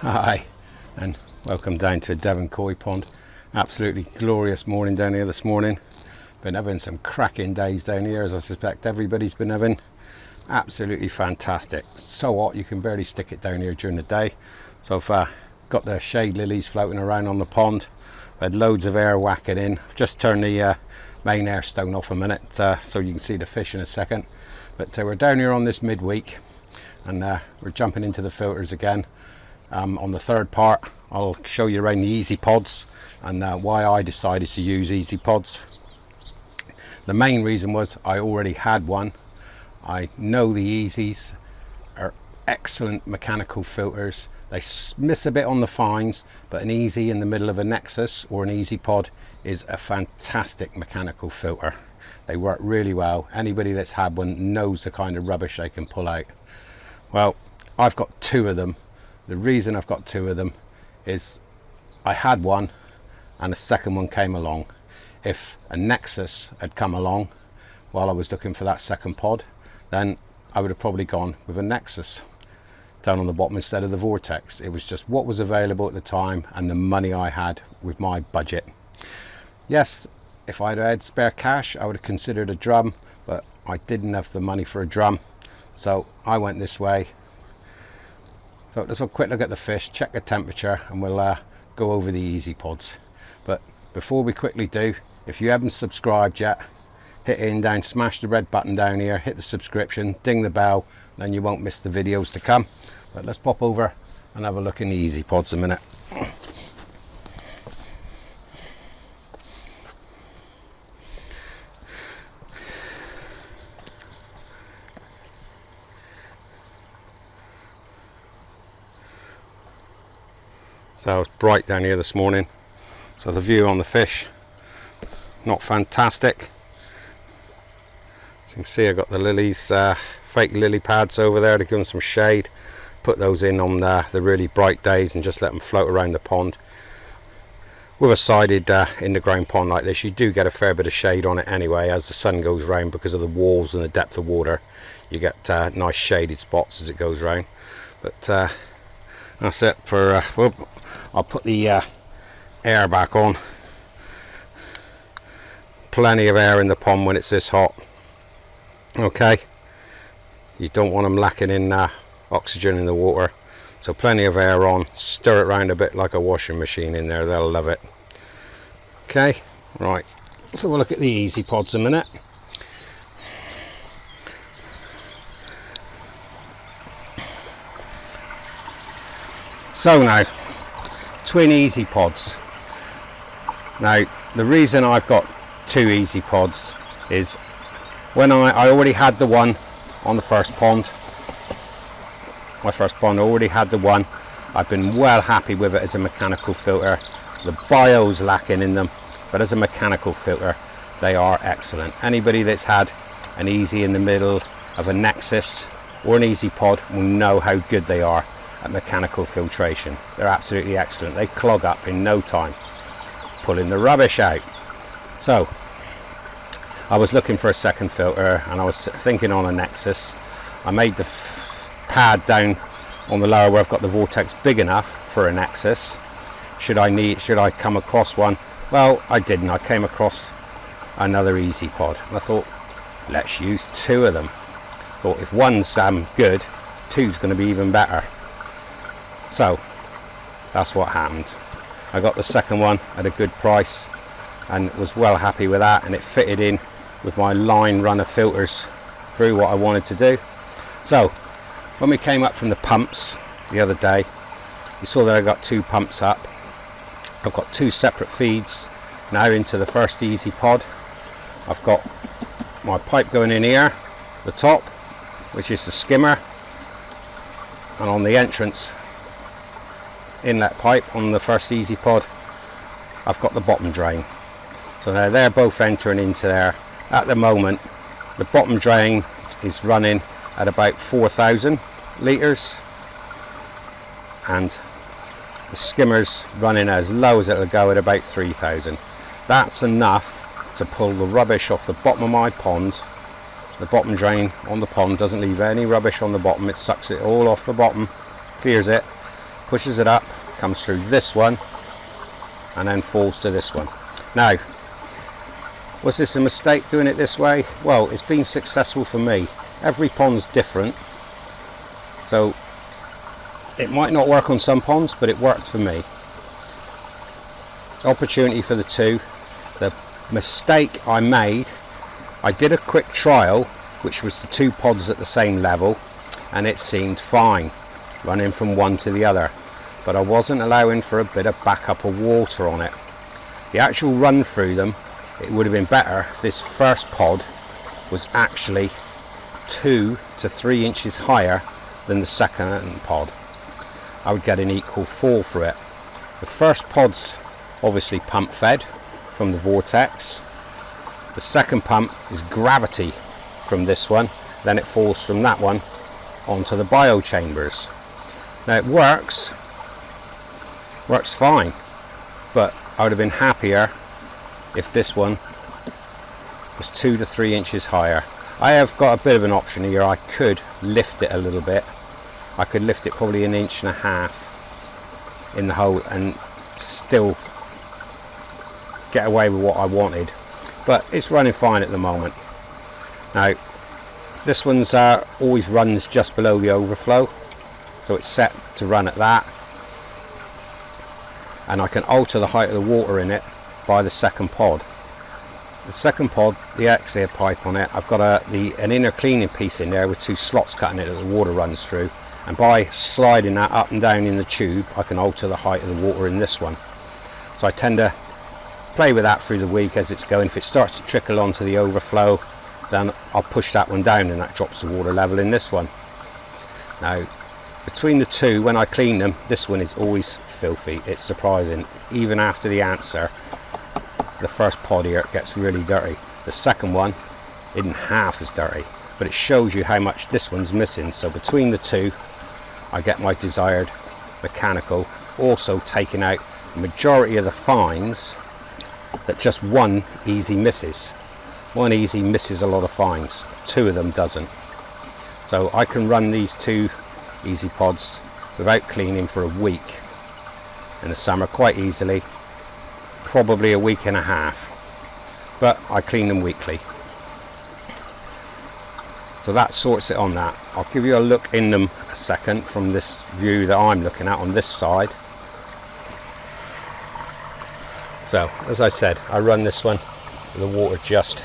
Hi, and welcome down to Devon Koi Pond. Absolutely glorious morning down here this morning. Been having some cracking days down here, as I suspect everybody's been having. Absolutely fantastic. So hot you can barely stick it down here during the day. So I've got the shade lilies floating around on the pond. I've had loads of air whacking in. I've just turned the main air stone off a minute so you can see the fish in a second. But we're down here on this midweek, and we're jumping into the filters again. On the third part, I'll show you around the Easy Pods and why I decided to use Easy Pods. The main reason was I already had one. I know the Easys are excellent mechanical filters. They miss a bit on the fines, but an Easy in the middle of a Nexus or an Easy Pod is a fantastic mechanical filter. They work really well. Anybody that's had one knows the kind of rubbish they can pull out. Well, I've got two of them. The reason I've got two of them is I had one and a second one came along. If a Nexus had come along while I was looking for that second pod, then I would have probably gone with a Nexus down on the bottom instead of the Vortex. It was just what was available at the time and the money I had with my budget. Yes, if I'd had spare cash, I would have considered a drum, but I didn't have the money for a drum, so I went this way. So let's have a quick look at the fish, check the temperature, and we'll go over the Easy Pods. But before we quickly do, if you haven't subscribed yet, hit in down, smash the red button down here, hit the subscription, ding the bell, then you won't miss the videos to come. But let's pop over and have a look in the Easy Pods a minute. So it's bright down here this morning, so the view on the fish not fantastic. As you can see, I've got the lilies, fake lily pads over there to give them some shade. Put those in on the really bright days and just let them float around the pond. With a sided in the ground pond like this, you do get a fair bit of shade on it anyway as the sun goes round, because of the walls and the depth of water. You get nice shaded spots as it goes round. But that's it for well, I'll put the air back on. Plenty of air in the pond when it's this hot. Okay, you don't want them lacking in oxygen in the water, so plenty of air on. Stir it around a bit like a washing machine in there, they'll love it. Okay, right, so we'll look at the Easy Pods a minute. So now, twin Easy Pods. Now, the reason I've got two Easy Pods is when I already had the one on the first pond. My first pond, I already had the one. I've been well happy with it as a mechanical filter. The bio's lacking in them, but as a mechanical filter, they are excellent. Anybody that's had an Easy in the middle of a Nexus or an Easy Pod will know how good they are at mechanical filtration. They're absolutely excellent. They clog up in no time, pulling the rubbish out. So I was looking for a second filter and I was thinking on a Nexus. I made the pad down on the lower where I've got the Vortex big enough for a Nexus. Should I come across one? Well, I didn't. I came across another Easy Pod and I thought, let's use two of them. Thought if one's good, two's going to be even better. So that's what happened. I got the second one at a good price and was well happy with that, and it fitted in with my line run of filters through what I wanted to do. So when we came up from the pumps the other day, you saw that I got two pumps up. I've got two separate feeds now into the first Easy Pod. I've got my pipe going in here, the top, which is the skimmer, and on the entrance inlet pipe on the first Easy Pod, I've got the bottom drain. So now they're both entering into there. At the moment, the bottom drain is running at about 4,000 litres and the skimmer's running as low as it'll go at about 3,000. That's enough to pull the rubbish off the bottom of my pond. The bottom drain on the pond doesn't leave any rubbish on the bottom. It sucks it all off the bottom, clears it, pushes it up, comes through this one, and then falls to this one. Now, was this a mistake doing it this way? Well, it's been successful for me. Every pond's different, so it might not work on some ponds, but it worked for me. Opportunity for the two. The mistake I made, I did a quick trial, which was the two pods at the same level, and it seemed fine, running from one to the other, but I wasn't allowing for a bit of backup of water on it. The actual run through them, it would have been better if this first pod was actually 2 to 3 inches higher than the second pod. I would get an equal fall through it. The first pod's obviously pump fed from the vortex. The second pump is gravity from this one, then it falls from that one onto the bio chambers. Now it works fine, but I would have been happier if this one was 2 to 3 inches higher. I have got a bit of an option here. I could lift it a little bit. I could lift it probably 1.5 inches in the hole and still get away with what I wanted, but it's running fine at the moment. Now this one's always runs just below the overflow, so it's set to run at that, and I can alter the height of the water in it by the second pod. The second pod, the exit pipe on it, I've got an inner cleaning piece in there with 2 slots cutting it that the water runs through, and by sliding that up and down in the tube I can alter the height of the water in this one. So I tend to play with that through the week as it's going. If it starts to trickle onto the overflow, then I'll push that one down and that drops the water level in this one. Now between the two, when I clean them, this one is always filthy. It's surprising. Even after the answer, the first pod here gets really dirty. The second one isn't half as dirty, but it shows you how much this one's missing. So between the two, I get my desired mechanical, also taking out the majority of the fines that just one Eazy misses. One Eazy misses a lot of fines, 2 of them doesn't. So I can run these 2 Eazy pods without cleaning for a week in the summer quite easily, probably 1.5 weeks, but I clean them weekly. So that sorts it on that. I'll give you a look in them a second from this view that I'm looking at on this side. So as I said, I run this one with the water just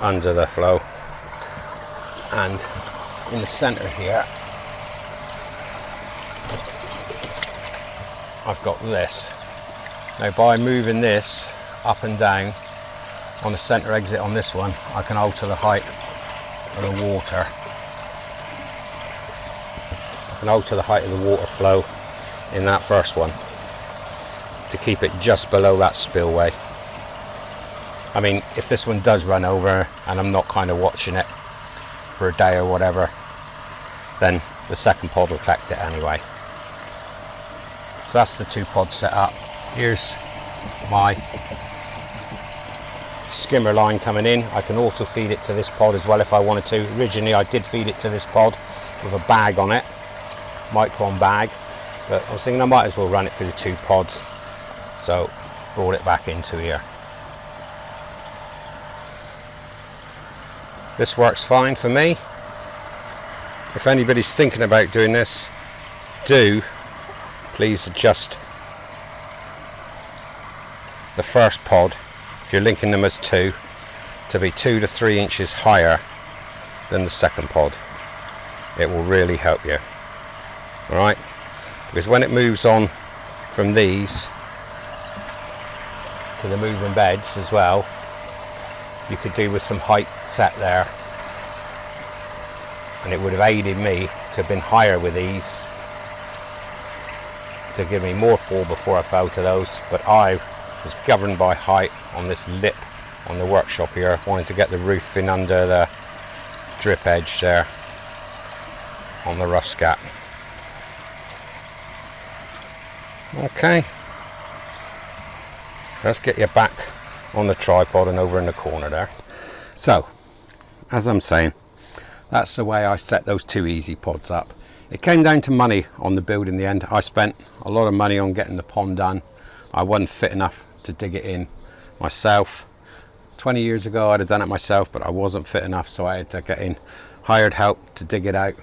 under the flow, and in the center here I've got this. Now by moving this up and down on the center exit on this one, I can alter the height of the water. I can alter the height of the water flow in that first one to keep it just below that spillway. I mean, if this one does run over and I'm not kind of watching it for a day or whatever, then the second pod will collect it anyway. So that's the 2 pods set up. Here's my skimmer line coming in. I can also feed it to this pod as well if I wanted to. Originally I did feed it to this pod with a bag on it, micron bag, but I was thinking I might as well run it through the 2 pods, so brought it back into here. This works fine for me. If anybody's thinking about doing this, do please adjust the first pod, if you're linking them as 2, to be 2 to 3 inches higher than the second pod. It will really help you. Alright? Because when it moves on from these to the moving beds as well, you could do with some height set there, and it would have aided me to have been higher with these to give me more fall before I fell to those, but I was governed by height on this lip on the workshop here, wanting to get the roof in under the drip edge there on the rough scat. Okay, let's get you back on the tripod and over in the corner there. So as I'm saying, that's the way I set those 2 Eazy pods up. It came down to money on the build in the end. I spent a lot of money on getting the pond done. I wasn't fit enough to dig it in myself. 20 years ago I'd have done it myself, but I wasn't fit enough, so I had to get in, hired help to dig it out.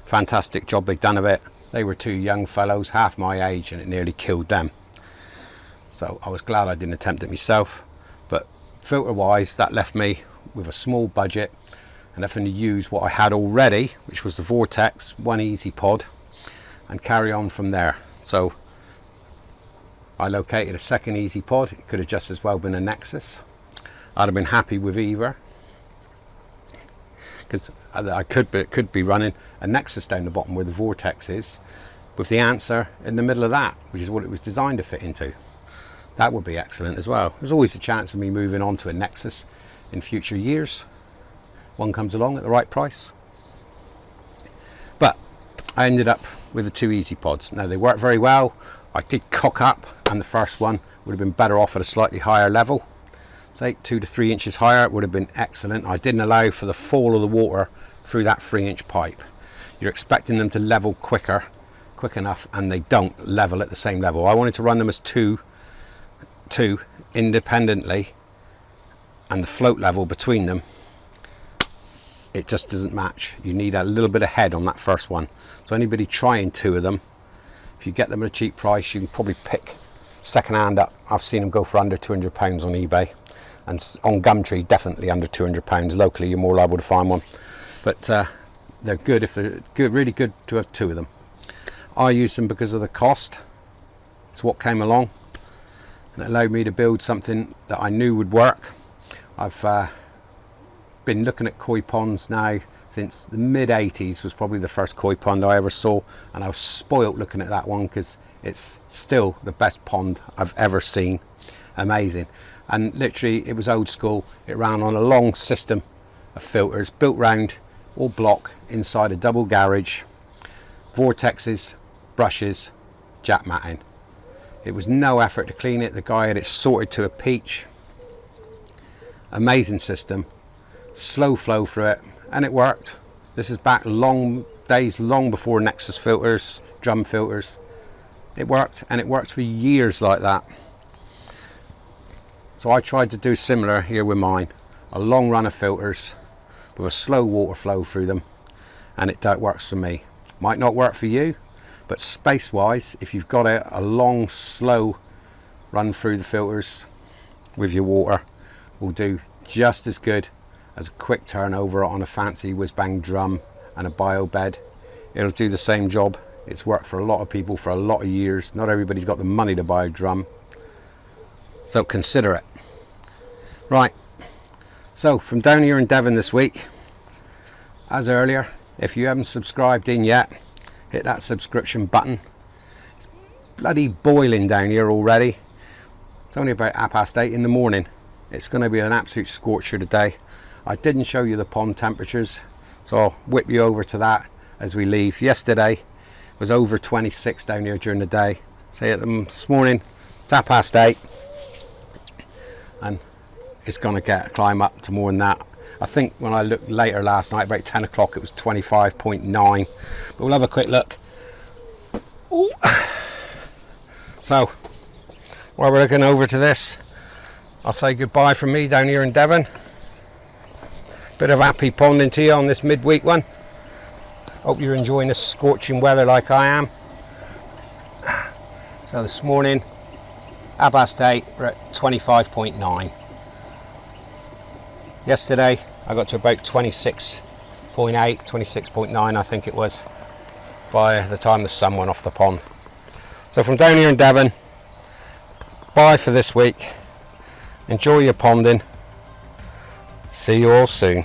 Fantastic job they'd done of it. They were two young fellows, half my age, and it nearly killed them. So I was glad I didn't attempt it myself. But filter wise, that left me with a small budget and having to use what I had already, which was the Vortex One Easy pod, and carry on from there. So I located a second Easy pod. It could have just as well been a Nexus. I'd have been happy with either, because I could be running a Nexus down the bottom where the Vortex is, with the answer in the middle of that, which is what it was designed to fit into. That would be excellent as well. There's always a chance of me moving on to a Nexus in future years. One comes along at the right price. But I ended up with the Two Eazy pods. Now they work very well. I did cock up, and the first one would have been better off at a slightly higher level. Say 2 to 3 inches higher, it would have been excellent. I didn't allow for the fall of the water through that 3-inch pipe. You're expecting them to level quick enough, and they don't level at the same level. I wanted to run them as two independently, and the float level between them, it just doesn't match. You need a little bit of head on that first one. So anybody trying two of them, if you get them at a cheap price, you can probably pick second hand up. I've seen them go for under £200 on eBay, and on Gumtree definitely under £200. Locally you're more liable to find one, but they're good if they're good, really good to have two of them. I use them because of the cost. It's what came along, and it allowed me to build something that I knew would work. I've been looking at koi ponds now since the mid-80s. Was probably the first koi pond I ever saw, and I was spoilt looking at that one because it's still the best pond I've ever seen. Amazing. And literally it was old school. It ran on a long system of filters built round all block inside a double garage, vortexes, brushes, jack matting. It was no effort to clean it. The guy had it sorted to a peach. Amazing system, slow flow through it, and it worked. This is back long before Nexus filters, drum filters. It worked, and it worked for years like that. So I tried to do similar here with mine, a long run of filters with a slow water flow through them, and it works for me. Might not work for you, but space wise, if you've got a long slow run through the filters with your water, will do just as good as a quick turnover on a fancy whiz bang drum and a bio bed. It'll do the same job. It's worked for a lot of people for a lot of years. Not everybody's got the money to buy a drum, so consider it. Right, so from down here in Devon this week, as earlier, if you haven't subscribed in yet, hit that subscription button. It's bloody boiling down here already. It's only about 8:30 in the morning. It's going to be an absolute scorcher today. I didn't show you the pond temperatures, so I'll whip you over to that as we leave. Yesterday was over 26 down here during the day. Say this morning it's 8:30, and it's going to climb up to more than that. I think when I looked later last night, about 10 o'clock, it was 25.9, but we'll have a quick look. Ooh. So while we're looking over to this, I'll say goodbye from me down here in Devon. Bit of happy ponding to you on this midweek one. Hope you're enjoying this scorching weather like I am. So this morning, 8:30, we're at 25.9. Yesterday I got to about 26.8, 26.9 I think it was, by the time the sun went off the pond. So from down here in Devon, bye for this week. Enjoy your ponding. See you all soon.